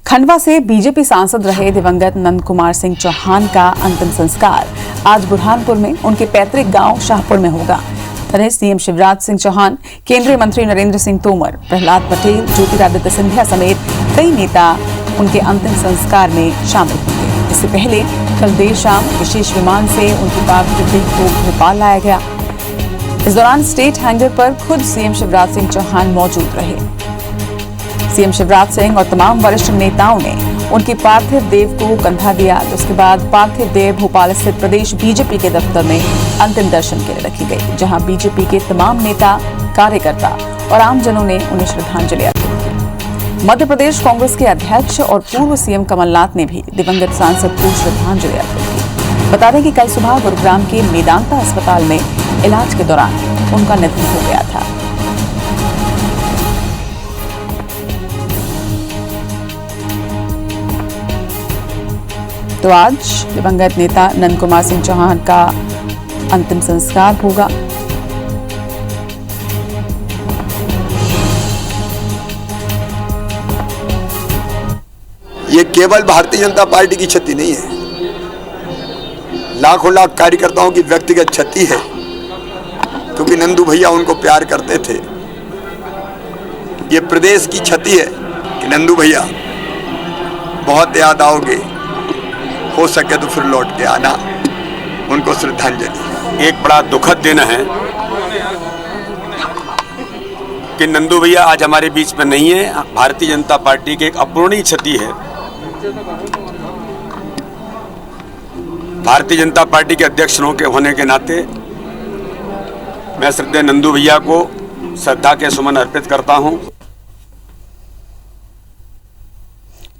खंडवा से बीजेपी सांसद रहे दिवंगत नंद कुमार सिंह चौहान का अंतिम संस्कार आज बुरहानपुर में उनके पैतृक गांव शाहपुर में होगा। तरह सीएम शिवराज सिंह चौहान, केंद्रीय मंत्री नरेंद्र सिंह तोमर, प्रहलाद पटेल, ज्योतिरादित्य सिंधिया समेत कई नेता उनके अंतिम संस्कार में शामिल होंगे। इससे पहले कल देर शाम विशेष विमान से उनकी पार्थिव देह को भोपाल लाया गया। इस दौरान स्टेट हैंगर पर खुद सीएम शिवराज सिंह चौहान मौजूद रहे। सीएम शिवराज सिंह और तमाम वरिष्ठ नेताओं ने उनकी पार्थिव देह को कंधा दिया। उसके बाद पार्थिव देह भोपाल स्थित प्रदेश बीजेपी के दफ्तर में अंतिम दर्शन के लिए रखी गई, जहां बीजेपी के तमाम नेता, कार्यकर्ता और आमजनों ने उन्हें श्रद्धांजलि अर्पित की। मध्य प्रदेश कांग्रेस के अध्यक्ष और पूर्व सीएम कमलनाथ ने भी दिवंगत सांसद को श्रद्धांजलि अर्पित की। बता दें कि कल सुबह गुरुग्राम के मेदांता अस्पताल में इलाज के दौरान उनका निधन हो गया था। तो आज दिवंगत नेता नंद कुमार सिंह चौहान का अंतिम संस्कार होगा। ये केवल भारतीय जनता पार्टी की क्षति नहीं है, लाखों लाख कार्यकर्ताओं की व्यक्तिगत क्षति है, क्योंकि नंदू भैया उनको प्यार करते थे। ये प्रदेश की क्षति है कि नंदू भैया बहुत याद आओगे, हो सके तो फिर लौट के आना, उनको श्रद्धांजलि। एक बड़ा दुखद दिन है कि नंदू भैया आज हमारे बीच में नहीं है। भारतीय जनता पार्टी की एक अपूरणीय क्षति है। भारतीय जनता पार्टी के अध्यक्ष होने के नाते मैं श्रद्धेय नंदू भैया को श्रद्धा के सुमन अर्पित करता हूं।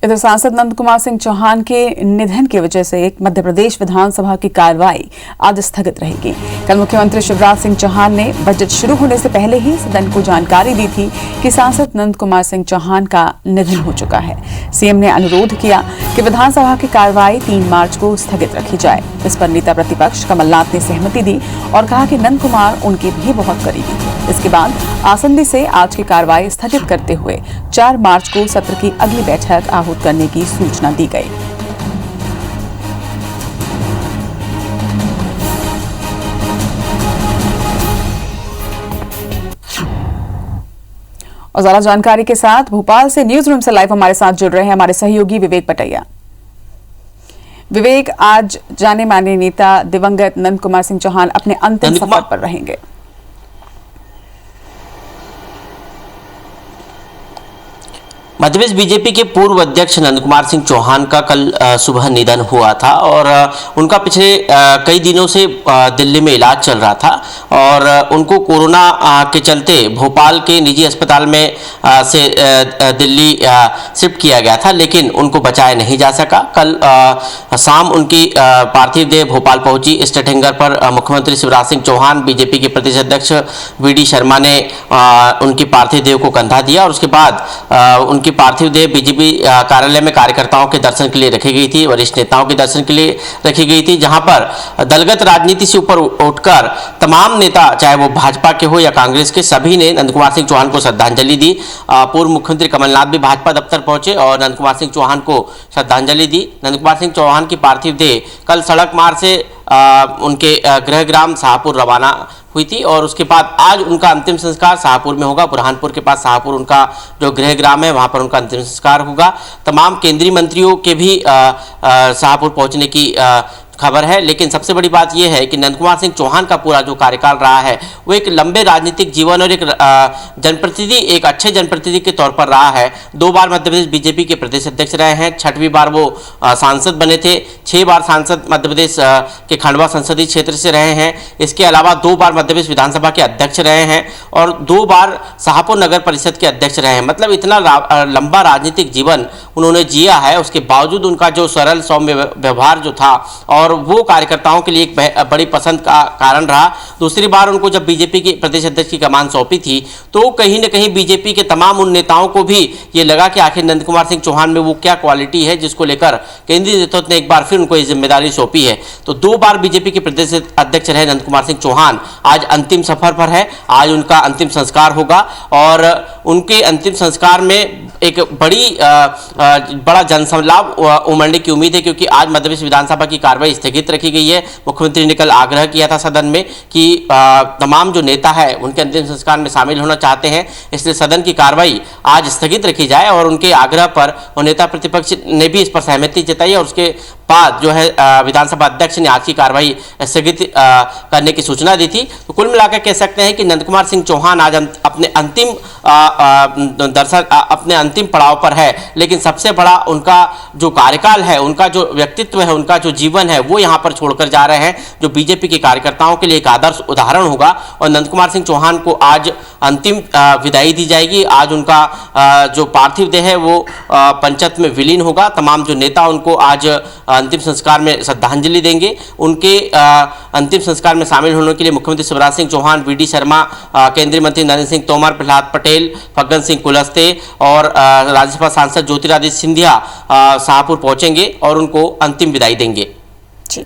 इधर सांसद नंद कुमार सिंह चौहान के निधन की वजह से एक मध्य प्रदेश विधानसभा की कार्रवाई आज स्थगित रहेगी। कल मुख्यमंत्री शिवराज सिंह चौहान ने बजट शुरू होने से पहले ही सदन को जानकारी दी थी कि सांसद नंद कुमार सिंह चौहान का निधन हो चुका है। सीएम ने अनुरोध किया कि विधानसभा की कार्रवाई 3 मार्च को स्थगित रखी जाए। इस पर नेता प्रतिपक्ष कमलनाथ ने सहमति दी और कहा कि नंद कुमार उनके भी बहुत करीबी थे। इसके बाद आसंदी से आज की कार्रवाई स्थगित करते हुए 4 मार्च को सत्र की अगली बैठक आहूत करने की सूचना दी गई। और ज्यादा जानकारी के साथ भोपाल से न्यूज रूम से लाइव हमारे साथ जुड़ रहे हैं हमारे सहयोगी विवेक पटैया। विवेक, आज जाने माने नेता दिवंगत नंद कुमार सिंह चौहान अपने अंतिम सफर पर रहेंगे। मध्यप्रदेश बीजेपी के पूर्व अध्यक्ष नंद कुमार सिंह चौहान का कल सुबह निधन हुआ था और उनका पिछले कई दिनों से दिल्ली में इलाज चल रहा था और उनको कोरोना के चलते भोपाल के निजी अस्पताल में से दिल्ली शिफ्ट किया गया था, लेकिन उनको बचाया नहीं जा सका। कल शाम उनकी पार्थिव देह भोपाल पहुंची। स्टेट हैंगर पर मुख्यमंत्री शिवराज सिंह चौहान, बीजेपी के प्रदेश अध्यक्ष वी.डी. शर्मा ने उनकी पार्थिव देह को कंधा दिया और उसके बाद उनकी पार्थिव देह बीजेपी कार्यालय में कार्यकर्ताओं के दर्शन के लिए रखी गई थी, वरिष्ठ नेताओं के दर्शन के लिए रखी गई थी, जहां पर दलगत राजनीति से ऊपर उठकर तमाम नेता, चाहे वो भाजपा के हो या कांग्रेस के, सभी ने नंद कुमार सिंह चौहान को श्रद्धांजलि दी। पूर्व मुख्यमंत्री कमलनाथ भी भाजपा दफ्तर पहुंचे और नंद कुमार सिंह चौहान को श्रद्धांजलि दी। नंद कुमार सिंह चौहान की पार्थिव देह कल सड़क मार्ग से उनके गृहग्राम शाहपुर रवाना हुई थी और उसके बाद आज उनका अंतिम संस्कार शाहपुर में होगा। बुरहानपुर के पास शाहपुर उनका जो गृहग्राम है, वहां पर उनका अंतिम संस्कार होगा। तमाम केंद्रीय मंत्रियों के भी शाहपुर पहुंचने की खबर है, लेकिन सबसे बड़ी बात यह है कि नंद कुमार सिंह चौहान का पूरा जो कार्यकाल रहा है वो एक लंबे राजनीतिक जीवन और एक जनप्रतिनिधि, एक अच्छे जनप्रतिनिधि के तौर पर रहा है। 2 बार मध्य प्रदेश बीजेपी के प्रदेश अध्यक्ष रहे हैं, 6वीं बार वो सांसद बने थे, 6 बार सांसद मध्य प्रदेश के खंडवा संसदीय क्षेत्र से रहे हैं। इसके अलावा 2 बार मध्य प्रदेश विधानसभा के अध्यक्ष रहे हैं और 2 बार शाहपुर नगर परिषद के अध्यक्ष रहे हैं। मतलब इतना लंबा राजनीतिक जीवन उन्होंने जिया है, उसके बावजूद उनका जो सरल सौम्य व्यवहार जो था और और वो कार्यकर्ताओं के लिए एक बड़ी पसंद का कारण रहा। दूसरी बार उनको जब बीजेपी के प्रदेश अध्यक्ष की कमान सौंपी थी तो कहीं न कहीं बीजेपी के तमाम उन नेताओं को भी ये लगा कि आखिर नंद कुमार सिंह चौहान में वो क्या क्वालिटी है जिसको लेकर केंद्रीय नेतृत्व ने एक बार फिर उनको ये जिम्मेदारी सौंपी है। तो 2 बार बीजेपी के प्रदेश अध्यक्ष रहे नंद कुमार सिंह चौहान आज अंतिम सफर पर है। आज उनका अंतिम संस्कार होगा और उनके अंतिम संस्कार में एक बड़ा जनसंलाप उमड़ने की उम्मीद है, क्योंकि आज मध्य प्रदेश विधानसभा की कार्रवाई स्थगित रखी गई है। मुख्यमंत्री ने कल आग्रह किया था सदन में कि तमाम जो नेता है उनके अंतिम संस्कार में शामिल होना चाहते हैं, इसलिए सदन की कार्रवाई आज स्थगित रखी जाए और उनके आग्रह पर और नेता प्रतिपक्ष ने भी इस पर सहमति जताई और उसके बाद जो है विधानसभा अध्यक्ष ने आज की कार्रवाई स्थगित करने की सूचना दी थी। तो कुल मिलाकर कह सकते हैं कि नंद कुमार सिंह चौहान आज अपने अंतिम पड़ाव पर है, लेकिन सबसे बड़ा उनका जो कार्यकाल है, उनका जो व्यक्तित्व है, उनका जो जीवन है वो यहाँ पर छोड़कर जा रहे हैं, जो बीजेपी के कार्यकर्ताओं के लिए एक आदर्श उदाहरण होगा। और नंद कुमार सिंह चौहान को आज अंतिम विदाई दी जाएगी। आज उनका जो पार्थिव देह है वो पंचत में विलीन होगा। तमाम जो नेता उनको आज अंतिम संस्कार में श्रद्धांजलि देंगे। उनके अंतिम संस्कार में शामिल होने के लिए मुख्यमंत्री शिवराज सिंह चौहान, वी.डी. शर्मा, केंद्रीय मंत्री नरेंद्र सिंह तोमर, प्रहलाद पटेल, फग्गन सिंह कुलस्ते और राज्यसभा सांसद ज्योतिरादित्य सिंधिया शाहपुर पहुंचेंगे और उनको अंतिम विदाई देंगे। जी,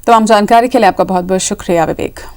तमाम जानकारी के लिए आपका बहुत बहुत शुक्रिया विवेक।